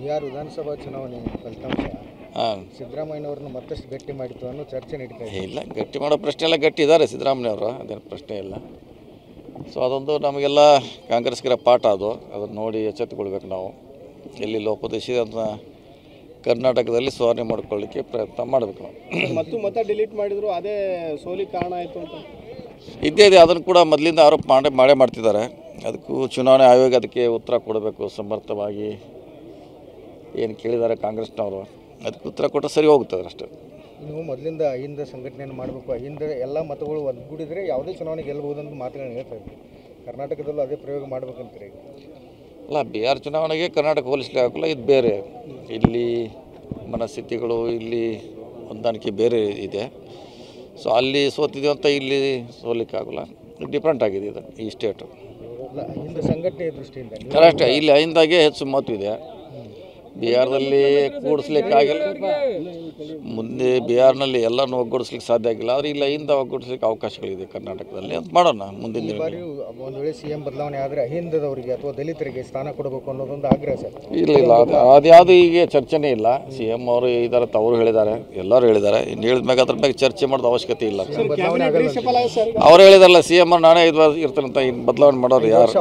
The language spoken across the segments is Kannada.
ಬಿಹಾರ್ ವಿಧಾನಸಭಾ ಚುನಾವಣೆ ಫಲಿತಾಂಶ ಸಿದ್ದರಾಮಯ್ಯನವ್ರನ್ನ ಮತ್ತಷ್ಟು ಗಟ್ಟಿ ಮಾಡಿತು ಅನ್ನೋ ಚರ್ಚೆ ನಡೀತಾ ಇದೆ. ಇಲ್ಲ, ಗಟ್ಟಿ ಮಾಡೋ ಪ್ರಶ್ನೆ ಎಲ್ಲ ಗಟ್ಟಿ ಇದ್ದಾರೆ ಸಿದ್ದರಾಮಯ್ಯವರು, ಅದೇನು ಪ್ರಶ್ನೆ ಇಲ್ಲ. ಸೊ ಅದೊಂದು ನಮಗೆಲ್ಲ ಕಾಂಗ್ರೆಸ್ಗಿರೋ ಪಾಠ ಅದನ್ನು ನೋಡಿ ಎಚ್ಚೆತ್ತುಕೊಳ್ಬೇಕು. ನಾವು ಎಲ್ಲಿ ಲೋಪದೋಷಿ ಅದನ್ನ ಕರ್ನಾಟಕದಲ್ಲಿ ಸುಧಾರಣೆ ಮಾಡ್ಕೊಳ್ಳಿಕ್ಕೆ ಪ್ರಯತ್ನ ಮಾಡಬೇಕು. ನಾವು ಮತ ಡಿಲೀಟ್ ಮಾಡಿದ್ರು ಅದೇ ಸೋಲಿಗೆ ಕಾರಣ ಆಯಿತು ಅಂತ ಇದ್ದೇ ಇದೆ. ಅದನ್ನು ಕೂಡ ಮೊದಲಿಂದ ಆರೋಪ ಮಾಡೇ ಮಾಡ್ತಿದ್ದಾರೆ. ಅದಕ್ಕೂ ಚುನಾವಣೆ ಆಯೋಗ ಅದಕ್ಕೆ ಉತ್ತರ ಕೊಡಬೇಕು ಸಮರ್ಥವಾಗಿ. ಏನು ಕೇಳಿದ್ದಾರೆ ಕಾಂಗ್ರೆಸ್ನವರು, ಅದಕ್ಕೆ ಉತ್ತರ ಕೊಟ್ಟರೆ ಸರಿ ಹೋಗ್ತದೆ ಅಷ್ಟೇ. ನೀವು ಮೊದಲಿಂದ ಅಹಿಂದ ಸಂಘಟನೆಯನ್ನು ಮಾಡಬೇಕು, ಅಹಿಂದ ಎಲ್ಲ ಮತಗಳು ಒಗ್ಗೂಡಿದರೆ ಯಾವುದೇ ಚುನಾವಣೆ ಗೆಲ್ಲಬಹುದು ಅಂತ ಮಾತುಗಳನ್ನ ಹೇಳ್ತಾ ಇದ್ದೀವಿ. ಕರ್ನಾಟಕದಲ್ಲೂ ಅದೇ ಪ್ರಯೋಗ ಮಾಡ್ಬೇಕಂತೀರಿ ಈಗ? ಅಲ್ಲ, ಬಿಹಾರ್ ಚುನಾವಣೆಗೆ ಕರ್ನಾಟಕ ಹೋಲಿಸಲಿಕ್ಕೆ ಆಗೋಲ್ಲ. ಇದು ಬೇರೆ, ಇಲ್ಲಿ ಮನಸ್ಥಿತಿಗಳು, ಇಲ್ಲಿ ಹೊಂದಾಣಿಕೆ ಬೇರೆ ಇದೆ. ಸೊ ಅಲ್ಲಿ ಸೋತಿದೆ ಅಂತ ಇಲ್ಲಿ ಸೋಲಿಕ್ಕೆ ಆಗೋಲ್ಲ. ಡಿಫ್ರೆಂಟ್ ಆಗಿದೆ ಇದು ಈ ಸ್ಟೇಟು. ಅಹಿಂದ ಸಂಘಟನೆ ದೃಷ್ಟಿಯಿಂದ ಕರೆಕ್ಟ್, ಇಲ್ಲಿ ಅಹಿಂದಾಗೆ ಹೆಚ್ಚು ಮಹತ್ವ ಇದೆ. ಬಿಹಾರದಲ್ಲಿ ಒಗ್ಗೂಡಿಸ್ಲಿಕ್ಕಾಗಿಲ್ಲ. ಮುಂದೆ ಬಿಹಾರ್ನಲ್ಲಿ ಎಲ್ಲನೂ ಒಗ್ಗೂಡಿಸ್ಲಿಕ್ಕೆ ಸಾಧ್ಯ ಆಗಿಲ್ಲ. ಆದರೆ ಇಲ್ಲಿ ಅಹಿಂದ ಒಗ್ಗೂಡಿಸ್ಲಿಕ್ಕೆ ಅವಕಾಶಗಳಿದೆ ಕರ್ನಾಟಕದಲ್ಲಿ. ಅಂತ ಮಾಡೋಣ ಮುಂದಿನ ದಿನ. ಒಂದು ವೇಳೆ CM ಬದಲಾವಣೆ ಆದರೆ ಅಹಿಂದದವರಿಗೆ ಅಥವಾ ದಲಿತರಿಗೆ ಸ್ಥಾನ ಕೊಡಬೇಕು ಅನ್ನೋದೊಂದು ಆಗ್ರಹ ಸರ್. ಇಲ್ಲ, ಅದ್ಯಾವುದು ಈಗ ಚರ್ಚೆನೇ ಇಲ್ಲ. CM ಅವರು ಇದ್ದಾರೆ, ಅವರು ಹೇಳಿದ್ದಾರೆ, ಎಲ್ಲರೂ ಹೇಳಿದ್ದಾರೆ. ಇನ್ನು ಹೇಳಿದ ಮ್ಯಾಗ ಅದ್ರ ಮೇಲೆ ಚರ್ಚೆ ಮಾಡೋದು ಅವಶ್ಯಕತೆ ಇಲ್ಲ. ಅವ್ರು ಹೇಳಿದಾರಲ್ಲ, CM ಅವ್ರು ನಾನೇ ಇರ್ತಾರಂತ. ಇನ್ನು ಬದಲಾವಣೆ ಮಾಡೋರು ಯಾರು?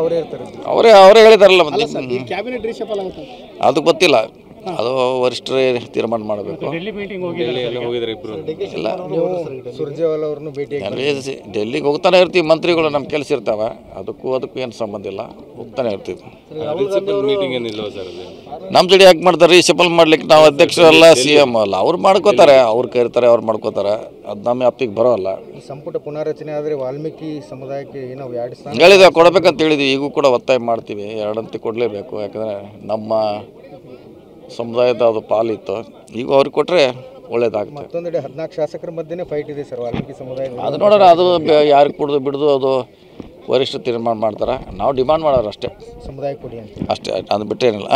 ಅವರೇ ಹೇಳಿದಾರಲ್ಲ. ಮತ್ತೆ ಅದು ಗೊತ್ತಿಲ್ಲ, ಅದು ವರಿಷ್ಠರೇ ತೀರ್ಮಾನ ಮಾಡಬೇಕು. ಇಲ್ಲ, ಸುರ್ಜೇವಾಲಾ ಅವ್ರನ್ನು ಭೇಟಿ ಡೆಲ್ಲಿಗೆ ಹೋಗ್ತಾನೆ ಇರ್ತೀವಿ. ಮಂತ್ರಿಗಳು ನಮ್ಮ ಕೆಲಸ ಇರ್ತಾವೆ, ಅದಕ್ಕೂ ಏನು ಸಂಬಂಧ ಇಲ್ಲ, ಹೋಗ್ತಾನೆ ಇರ್ತೀವಿ. ನಮ್ಮ ಜೋಡಿ ಯಾಕೆ ಮಾಡ್ತಾರೆ? ಸಫಲ್ ಮಾಡ್ಲಿಕ್ಕೆ ನಾವು ಅಧ್ಯಕ್ಷರಲ್ಲ, CM ಅಲ್ಲ. ಅವ್ರು ಮಾಡ್ಕೋತಾರೆ, ಅವ್ರು ಕರೀತಾರೆ, ಅವ್ರು ಮಾಡ್ಕೋತಾರೆ. ಅದು ನಮ್ಮ ವ್ಯಾಪ್ತಿಗೆ ಬರೋಲ್ಲ. ಸಂಪುಟ ಪುನಾರಚನೆ ಆದರೆ ವಾಲ್ಮೀಕಿ ಸಮುದಾಯಕ್ಕೆ ನಾವು 2 ಸ್ಥಾನ ಹೇಳಿದ್ವಿ, ಕೊಡಬೇಕಂತ ಹೇಳಿದ್ವಿ. ಈಗೂ ಕೂಡ ಒತ್ತಾಯ ಮಾಡ್ತೀವಿ, 2 ಕೊಡಲೇಬೇಕು. ಯಾಕಂದರೆ ನಮ್ಮ ಸಮುದಾಯದ ಅದು ಪಾಲಿತ್ತು. ಈಗ ಅವ್ರಿಗೆ ಕೊಟ್ಟರೆ ಒಳ್ಳೇದಾಗುತ್ತೆ. ಮತ್ತೊಂದೆಡೆ 14 ಶಾಸಕರ ಮಧ್ಯೆ ಫೈಟ್ ಇದೆ ಸರ್ ವಾಲ್ಮೀಕಿ ಸಮುದಾಯ. ಅದು ನೋಡೋಣ, ಅದು ಯಾರಿಗೆ ಕೊಡೋದು ಬಿಡೋದು ಅದು ವರಿಷ್ಠ ತೀರ್ಮಾನ ಮಾಡ್ತಾರೆ. ನಾವು ಡಿಮಾಂಡ್ ಮಾಡೋರು ಅಷ್ಟೇ, ಸಮುದಾಯ ಕೊಡಿ ಅಂತ ಅಷ್ಟೇ. ಅದು ಬಿಟ್ಟೇನಿಲ್ಲ.